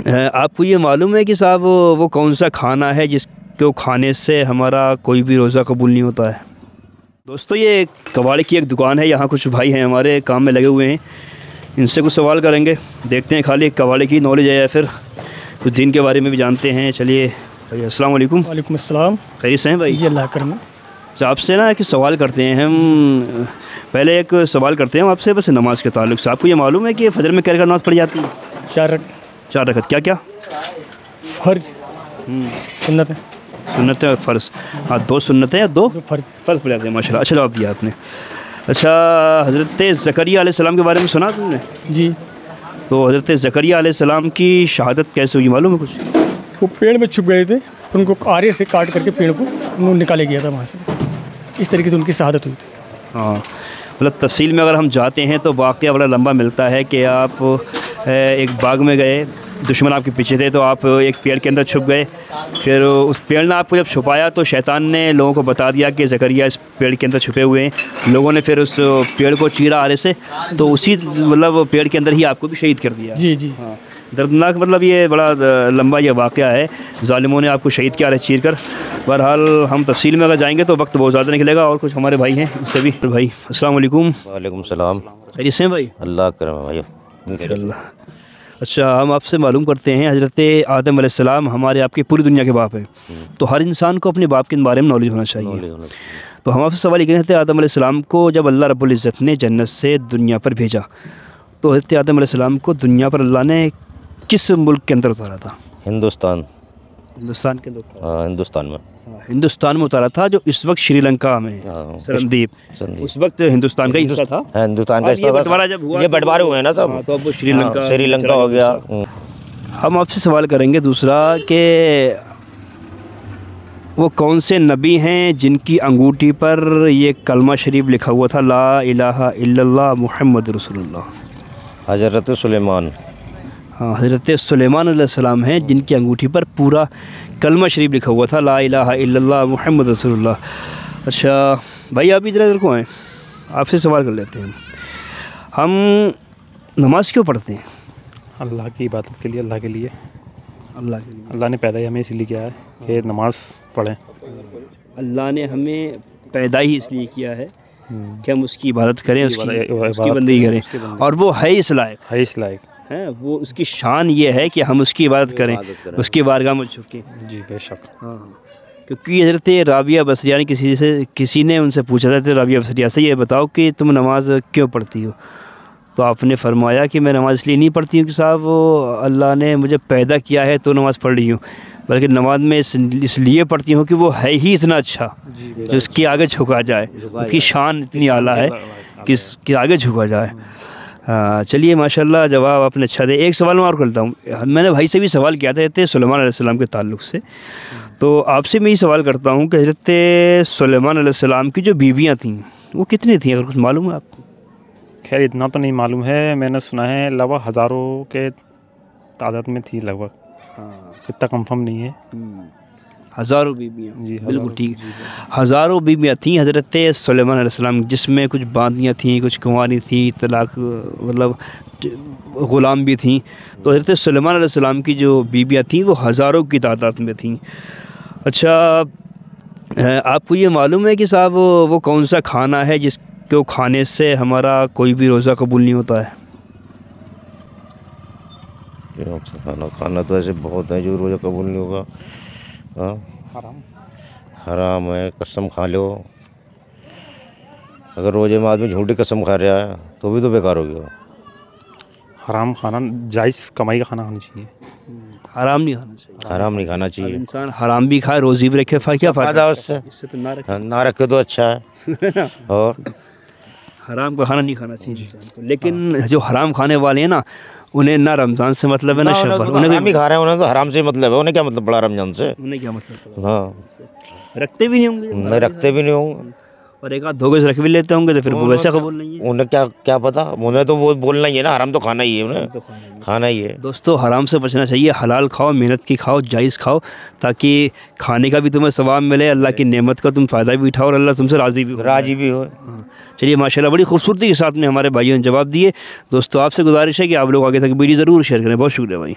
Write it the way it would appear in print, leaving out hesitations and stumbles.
آپ کو یہ معلوم ہے کہ صاحب وہ کون سا کھانا ہے جس کو کھانے سے ہمارا کوئی بھی روزہ قبول نہیں ہوتا ہے؟ دوستو یہ کباڑی کی ایک دکان ہے، یہاں کچھ بھائی ہیں ہمارے کام میں لگے ہوئے ہیں، ان سے کچھ سوال کریں گے، دیکھتے ہیں خالی کباڑی کی نالج ہے یا پھر کچھ دین کے بارے میں بھی جانتے ہیں۔ چلیے بھائی السلام علیکم۔ وعلیکم السلام۔ خیریت سے ہیں بھائی؟ جی اللہ کرم۔ آپ سے نا ایک سوال کرتے ہیں ہم، پہلے ایک سوال کرتے ہیں آپ سے بس نماز کے تعلق سے۔ آپ کو یہ معلوم ہے کہ فجر میں کیا نماز پڑھی جاتی ہے؟ 4 رکعت۔ کیا کیا؟ فرض، سنت ہے، سنتیں اور فرض۔ ہاں 2 سنتیں اور 2 فرض پڑھ جاتے ہیں۔ ماشاء اللہ، اچھا جواب دیا آپ نے۔ اچھا حضرت زکریا علیہ السلام کے بارے میں سنا تم نے؟ جی۔ تو حضرت زکریا علیہ السلام کی شہادت کیسے ہوئی معلوم ہے کچھ؟ وہ پیڑ میں چھپ گئے تھے، ان کو آرے سے کاٹ کر کے پیڑ کو انہوں نے نکالے گیا تھا وہاں سے، اس طریقے سے ان کی شہادت ہوئی تھی۔ ہاں مطلب تفصیل میں اگر ہم جاتے ہیں تو واقعہ بڑا لمبا ملتا ہے کہ آپ ایک باغ میں گئے، دشمن آپ کے پیچھے تھے تو آپ ایک پیڑ کے اندر چھپ گئے، پھر اس پیڑ نے آپ کو جب چھپایا تو شیطان نے لوگوں کو بتا دیا کہ زکریا اس پیڑ کے اندر چھپے ہوئے ہیں، لوگوں نے پھر اس پیڑ کو چیرا آرے سے، تو اسی مطلب پیڑ کے اندر ہی آپ کو بھی شہید کر دیا۔ جی جی ہاں دردناک، مطلب یہ بڑا لمبا یہ واقعہ ہے، ظالموں نے آپ کو شہید کیا چیر کر۔ بہرحال ہم تفصیل میں اگر جائیں گے تو وقت بہت زیادہ نکلے گا، اور کچھ ہمارے بھائی ہیں اس سے بھی۔ بھائی السلام علیکم۔ وعلیکم السلام۔ خیریت سے ہیں بھائی؟ اللہ کرم بھائی۔ اچھا ہم آپ سے معلوم کرتے ہیں، حضرت آدم علیہ السلام ہمارے آپ کی پوری دنیا کے باپ ہیں، تو ہر انسان کو اپنے باپ کے بارے میں نالج ہونا چاہیے۔ تو ہم آپ سے سوال یہ کریں، حضرت آدم علیہ السلام کو جب اللہ رب العزت نے جنت سے دنیا پر بھیجا تو حضرت آدم علیہ السلام کو دنیا پر اللہ نے کس ملک کے اندر اتارا تھا؟ ہندوستان کے اندر؟ ہندوستان میں، ہندوستان میں اتارا تھا، جو اس وقت شری لنکا میں سرندیپ، اس وقت ہندوستان کا حصہ تھا۔ ہندوستان کا حصہ تھا، یہ بٹوارے ہوئے ہیں نا سب، تو اب وہ شری لنکا ہو گیا۔ ہم آپ سے سوال کریں گے دوسرا کہ وہ کون سے نبی ہیں جن کی انگوٹھی پر یہ کلمہ شریف لکھا ہوا تھا، لا الہ الا اللہ محمد رسول اللہ؟ حضرت سلیمان۔ ہاں حضرت سلیمان علیہ السلام ہیں جن کی انگوٹھی پر پورا کلمہ شریف لکھا ہوا تھا، لا الہ الا اللہ محمد رسول اللہ۔ اچھا بھائی آپ ادھر ادھر کو آئیں، آپ سے سوال کر لیتے ہیں، ہم نماز کیوں پڑھتے ہیں؟ اللہ کی عبادت کے لیے، اللہ کے لیے، اللہ کے لیے۔ اللہ نے پیدا ہی ہمیں اسی لیے کیا ہے کہ نماز پڑھیں۔ اللہ نے ہمیں پیدا ہی اس لیے کیا ہے کہ ہم اس کی عبادت کریں، اس کی بندگی کریں، اور وہ ہے اس لائق، ہے اس لائق ہے وہ، اس کی شان یہ ہے کہ ہم اس کی عبادت کریں، اس کی بارگاہ میں جھکیں۔ جی بے شک۔ ہاں کیونکہ حضرت رابعہ بصریہ نے کسی نے ان سے پوچھا تھا، رابعہ بصریہ سے، یہ بتاؤ کہ تم نماز کیوں پڑھتی ہو؟ تو آپ نے فرمایا کہ میں نماز اس لیے نہیں پڑھتی ہوں کہ صاحب اللہ نے مجھے پیدا کیا ہے تو نماز پڑھ رہی ہوں، بلکہ نماز میں اس لیے پڑھتی ہوں کہ وہ ہے ہی اتنا اچھا جو اس کے آگے جھکا جائے، اس کی شان اتنی اعلیٰ ہے کہ اس کے آگے جھکا جائے۔ چلیے ماشاءاللہ جواب آپ نے اچھا دے۔ ایک سوال میں اور کرتا ہوں، میں نے بھائی سے بھی سوال کیا تھا حضرت سلیمان علیہ السلام کے تعلق سے، تو آپ سے میں یہ سوال کرتا ہوں کہ حضرت سلیمان علیہ السلام کی جو بیویاں تھیں وہ کتنی تھیں، اگر کچھ معلوم ہے آپ کو؟ خیر اتنا تو نہیں معلوم ہے، میں نے سنا ہے لگ بھگ ہزاروں کے تعداد میں تھی، لگ بھگ، اتنا کنفرم نہیں ہے۔ ہزاروں بیویاں؟ جی بالکل ٹھیک، ہزاروں بیویاں تھیں حضرت سلیمان علیہ السلام، جس میں کچھ باندیاں تھیں، کچھ کنواری تھیں، طلاق مطلب غلام بھی تھیں۔ تو حضرت سلیمان علیہ السلام کی جو بیویاں تھیں وہ ہزاروں کی تعداد میں تھیں۔ اچھا آپ کو یہ معلوم ہے کہ صاحب وہ کون سا کھانا ہے جس کو کھانے سے ہمارا کوئی بھی روزہ قبول نہیں ہوتا ہے؟ کھانا تو ایسے بہت ہیں جو روزہ قبول نہیں ہوگا۔ حرام ہے، قسم کھا لو، اگر روزے میں آدمی جھوٹی قسم کھا رہا ہے تو بھی تو بیکار ہو گیا۔ حرام کھانا، جائز کمائی کا کھانا کھانا چاہیے، حرام نہیں کھانا چاہیے، حرام نہیں کھانا چاہیے۔ انسان حرام بھی کھائے روزی بھی رکھے، کیا فائدہ اس سے؟ نہ رکھے تو اچھا ہے۔ اور حرام کا کھانا نہیں کھانا چاہیے انسان کو، لیکن جو حرام کھانے والے ہیں نا انہیں نہ رمضان سے مطلب ہے نہ شوال، انہیں بھی کھا رہے ہیں، انہیں تو حرام سے مطلب ہے، انہیں کیا مطلب پڑا رمضان سے؟ انہیں کیا مطلب؟ ہاں رکھتے بھی نہیں ہوں گے، نہیں رکھتے بھی نہیں ہوں گے، اور ایک آدھ دھوکے سے رکھ بھی لیتے ہوں گے تو پھر وہ ویسے قبول نہیں ہے۔ انہیں کیا پتا، انہیں تو وہ بولنا ہی ہے نا، حرام تو کھانا ہی ہے، انہیں کھانا ہی ہے۔ دوستو حرام سے بچنا چاہیے، حلال کھاؤ، محنت کی کھاؤ، جائز کھاؤ، تاکہ کھانے کا بھی تمہیں ثواب ملے، اللہ کی نعمت کا تم فائدہ بھی اٹھاؤ اور اللہ تم سے راضی بھی ہو۔ چلیے ماشاءاللہ بڑی خوبصورتی کے ساتھ میں ہمارے بھائیوں نے جواب دیے۔ دوستو آپ سے گزارش ہے کہ آپ لوگ آگے تک ویڈیو ضرور شیئر کریں۔ بہت شکریہ بھائی۔